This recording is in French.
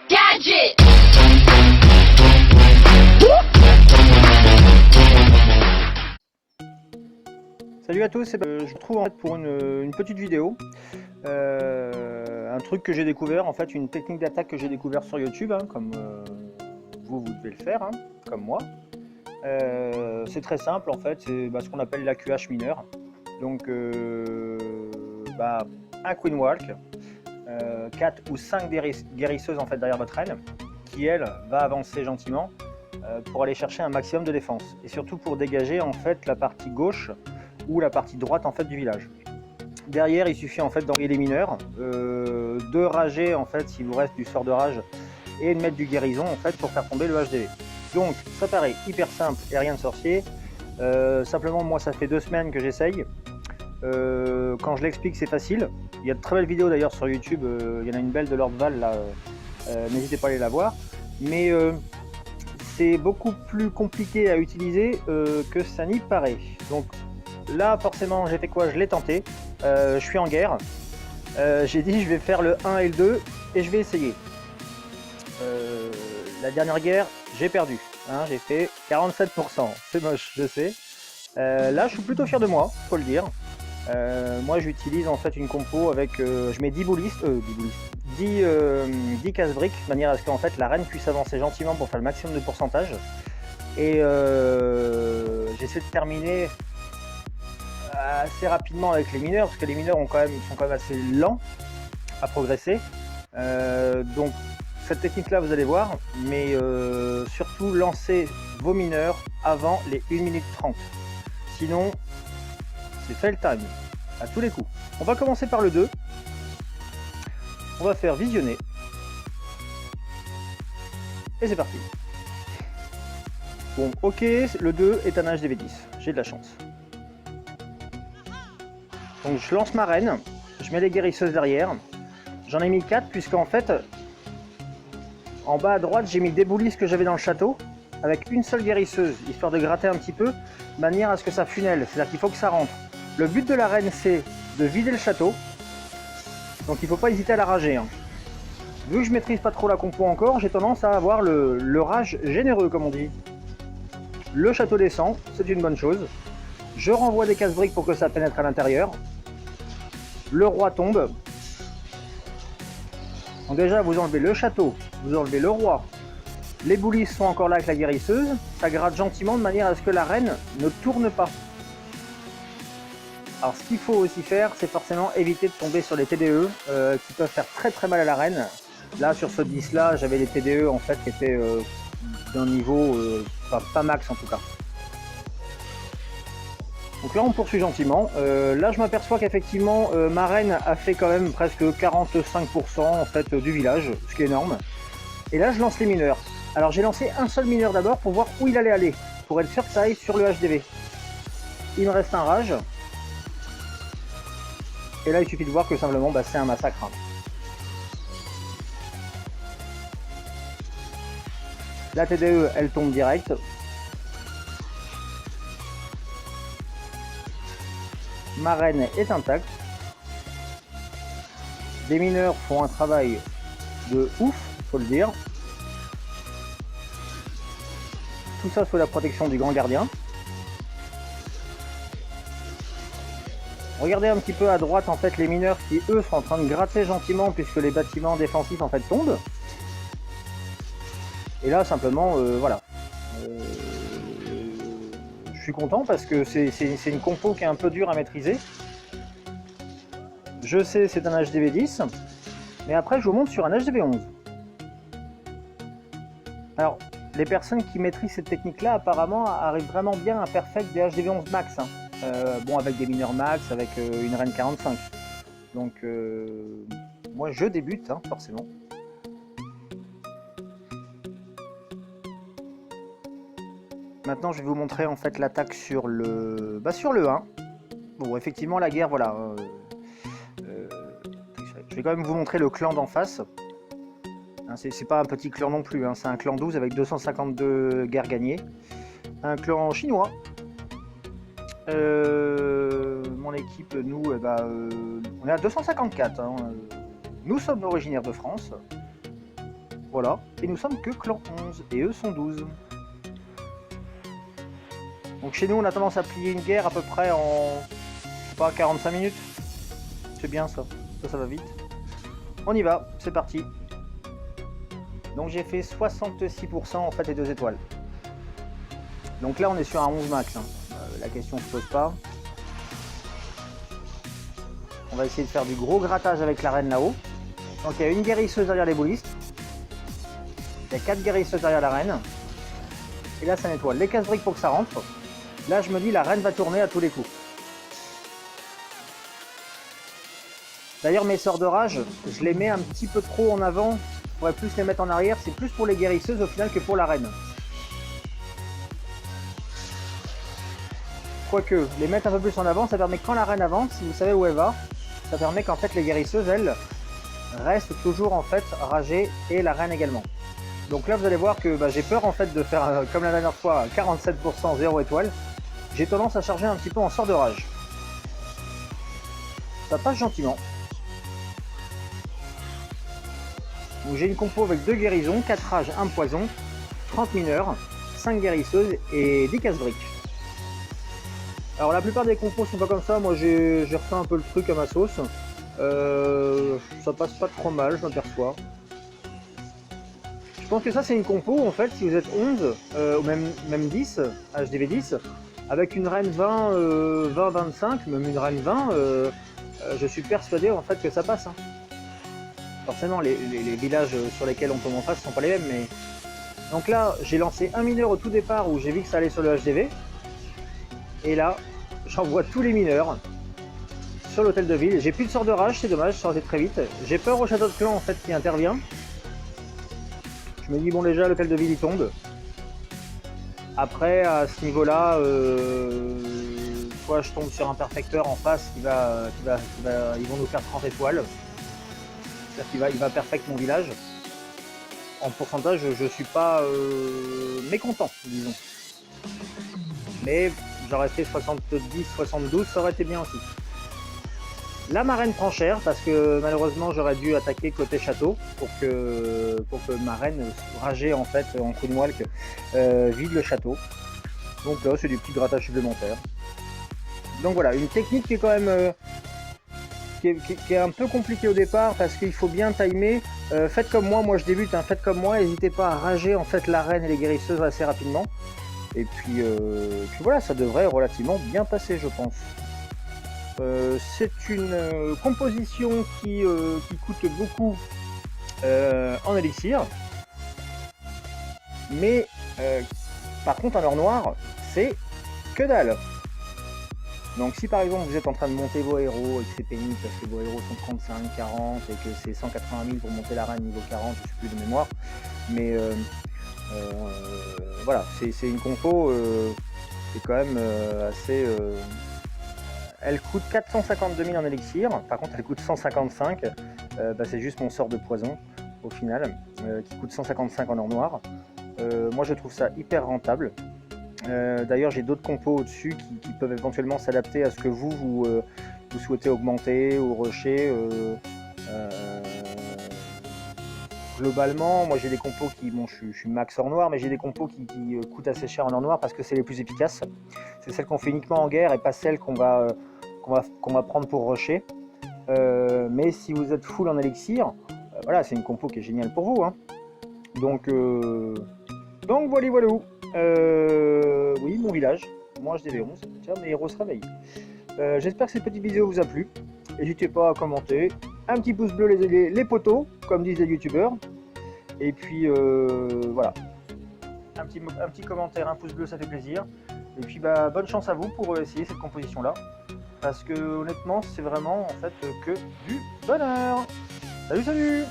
Gadget! Salut à tous, je vous retrouve en fait pour une petite vidéo. Un truc que j'ai découvert, en fait une technique d'attaque que j'ai découvert sur YouTube, hein, comme vous devez le faire, hein, comme moi. C'est très simple en fait, c'est ce qu'on appelle l'AQH mineur. Donc un Queen Walk, 4 ou 5 guérisseuses en fait derrière votre reine, qui elle va avancer gentiment pour aller chercher un maximum de défense et surtout pour dégager en fait la partie gauche ou la partie droite en fait du village. Derrière, il suffit en fait d'envoyer les mineurs, de rager en fait s'il vous reste du sort de rage et de mettre du guérison en fait pour faire tomber le HDV. Donc ça paraît hyper simple et rien de sorcier. Simplement moi ça fait 2 semaines que j'essaye. Quand je l'explique c'est facile. Il y a de très belles vidéos d'ailleurs sur YouTube. Il y en a une belle de Lord Val là. N'hésitez pas à aller la voir. Mais c'est beaucoup plus compliqué à utiliser que ça n'y paraît. Donc là forcément j'ai fait quoi? Je l'ai tenté. Je suis en guerre. J'ai dit je vais faire le 1 et le 2 et je vais essayer. La dernière guerre j'ai perdu, hein, j'ai fait 47%, c'est moche je sais. Là je suis plutôt fier de moi, faut le dire. Moi j'utilise en fait une compo avec, je mets 10 boulistes, 10 casse-briques, de manière à ce qu'en fait la reine puisse avancer gentiment pour faire le maximum de pourcentage. Et j'essaie de terminer assez rapidement avec les mineurs, parce que les mineurs sont quand même assez lents à progresser. Donc cette technique là vous allez voir, mais surtout lancez vos mineurs avant les 1 minute 30. Sinon c'est fail time à tous les coups. On va commencer par le 2. On va faire visionner. Et c'est parti. Bon ok, le 2 est un HDV 10, j'ai de la chance. Donc je lance ma reine, je mets les guérisseuses derrière. J'en ai mis 4 puisqu'en fait en bas à droite j'ai mis des boulistes que j'avais dans le château avec une seule guérisseuse, histoire de gratter un petit peu, de manière à ce que ça funnelle, c'est-à-dire qu'il faut que ça rentre. Le but de la reine c'est de vider le château, donc il ne faut pas hésiter à la rager, hein. Vu que je maîtrise pas trop la compo encore, j'ai tendance à avoir le rage généreux comme on dit. Le château descend, c'est une bonne chose. Je renvoie des casse-briques pour que ça pénètre à l'intérieur. Le roi tombe. Donc déjà vous enlevez le château, vous enlevez le roi. Les boulistes sont encore là avec la guérisseuse. Ça gratte gentiment de manière à ce que la reine ne tourne pas. Alors ce qu'il faut aussi faire, c'est forcément éviter de tomber sur les TDE qui peuvent faire très très mal à la reine. Là sur ce 10 là, j'avais des TDE en fait qui étaient d'un niveau, pas max en tout cas. Donc là on poursuit gentiment. Là je m'aperçois qu'effectivement ma reine a fait quand même presque 45% en fait du village, ce qui est énorme. Et là je lance les mineurs. Alors j'ai lancé un seul mineur d'abord pour voir où il allait aller, pour être sûr que ça aille sur le HDV. Il me reste un rage. Et là il suffit de voir que simplement c'est un massacre, hein. La TDE elle tombe direct. Ma reine est intacte. Les mineurs font un travail de ouf, faut le dire. Tout ça sous la protection du grand gardien. Regardez un petit peu à droite en fait les mineurs qui eux sont en train de gratter gentiment puisque les bâtiments défensifs en fait tombent. Et là simplement voilà. Je suis content parce que c'est une compo qui est un peu dure à maîtriser. Je sais c'est un HDV 10, mais après je vous montre sur un HDV 11. Alors les personnes qui maîtrisent cette technique là apparemment arrivent vraiment bien à perfect des HDV 11 max, hein. Bon avec des mineurs max, avec une reine 45. Donc moi je débute, hein, forcément. Maintenant je vais vous montrer en fait l'attaque sur le 1. Bon effectivement la guerre voilà. Je vais quand même vous montrer le clan d'en face. Hein, c'est pas un petit clan non plus, hein, c'est un clan 12 avec 252 guerres gagnées. Un clan chinois. Mon équipe, nous, on est à 254. Hein. Nous sommes originaires de France. Voilà, et nous sommes que clan 11, et eux sont 12. Donc chez nous, on a tendance à plier une guerre à peu près en, je sais pas, 45 minutes. C'est bien ça, ça va vite. On y va, c'est parti. Donc j'ai fait 66% en fait les 2 étoiles. Donc là on est sur un 11 max, hein. La question se pose pas. On va essayer de faire du gros grattage avec la reine là-haut. Donc il y a une guérisseuse derrière les boulistes. Il y a 4 guérisseuses derrière la reine. Et là ça nettoie les casse-briques pour que ça rentre. Là je me dis la reine va tourner à tous les coups. D'ailleurs mes sorts de rage, je les mets un petit peu trop en avant. Je pourrais plus les mettre en arrière, c'est plus pour les guérisseuses au final que pour la reine. Quoique, les mettre un peu plus en avant, ça permet que quand la reine avance, si vous savez où elle va, ça permet qu'en fait les guérisseuses, elles, restent toujours en fait ragées et la reine également. Donc là vous allez voir que j'ai peur en fait de faire comme la dernière fois 47% 0 étoile. J'ai tendance à charger un petit peu en sort de rage. Ça passe gentiment. Donc j'ai une compo avec 2 guérisons, 4 rages, 1 poison, 30 mineurs, 5 guérisseuses et 10 casse-briques. Alors la plupart des compos sont pas comme ça, moi j'ai refait un peu le truc à ma sauce. Ça passe pas trop mal, je m'aperçois. Je pense que ça c'est une compo en fait, si vous êtes 11, ou même 10, HDV 10, avec une reine 20, 20-25, même une reine 20, je suis persuadé en fait que ça passe. Hein. Forcément les villages sur lesquels on tombe en face ne sont pas les mêmes, mais... Donc là j'ai lancé un mineur au tout départ où j'ai vu que ça allait sur le HDV. Et là, j'envoie tous les mineurs sur l'hôtel de ville. J'ai plus de sort de rage, c'est dommage, ça aurait été très vite. J'ai peur au château de clan en fait qui intervient. Je me dis bon déjà l'hôtel de ville il tombe. Après à ce niveau-là, soit je tombe sur un perfecteur en face ils vont nous faire 30 étoiles. C'est-à-dire qu'il va perfect mon village. En pourcentage, je suis pas mécontent, disons. Mais j'aurais fait 70-72, ça aurait été bien aussi. La marraine prend cher parce que malheureusement j'aurais dû attaquer côté château pour que ma reine ragée en fait en Queen Walk vide le château. Donc là c'est du petit grattage supplémentaire. Donc voilà, une technique qui est quand même qui est un peu compliquée au départ parce qu'il faut bien timer. Faites comme moi je débute, hein, faites comme moi, n'hésitez pas à rager en fait la reine et les guérisseuses assez rapidement. Et puis voilà, ça devrait relativement bien passer, je pense. C'est une composition qui coûte beaucoup en élixir. Mais par contre, en or noir, c'est que dalle. Donc si par exemple vous êtes en train de monter vos héros et que c'est pénible parce que vos héros sont 35, 40 et que c'est 180 000 pour monter la reine niveau 40, je ne sais plus de mémoire. Mais voilà, c'est une compo qui est quand même assez... elle coûte 452 000 en élixir, par contre elle coûte 155, c'est juste mon sort de poison au final, qui coûte 155 en or noir. Moi je trouve ça hyper rentable. D'ailleurs j'ai d'autres compos au-dessus qui peuvent éventuellement s'adapter à ce que vous souhaitez augmenter ou rusher. Globalement, moi j'ai des compos qui, bon je suis max or noir, mais j'ai des compos qui coûtent assez cher en or noir parce que c'est les plus efficaces. C'est celles qu'on fait uniquement en guerre et pas celles qu'on va prendre pour rusher. Mais si vous êtes full en élixir, voilà, c'est une compo qui est géniale pour vous. Hein. Donc voilà. Oui, mon village, moi HDV 11, tiens, mes héros se réveillent. J'espère que cette petite vidéo vous a plu. N'hésitez pas à commenter, un petit pouce bleu les potos, comme disent les youtubeurs. Et puis voilà, un petit commentaire, un pouce bleu, ça fait plaisir. Et puis bonne chance à vous pour essayer cette composition là. Parce que honnêtement c'est vraiment en fait que du bonheur. Salut.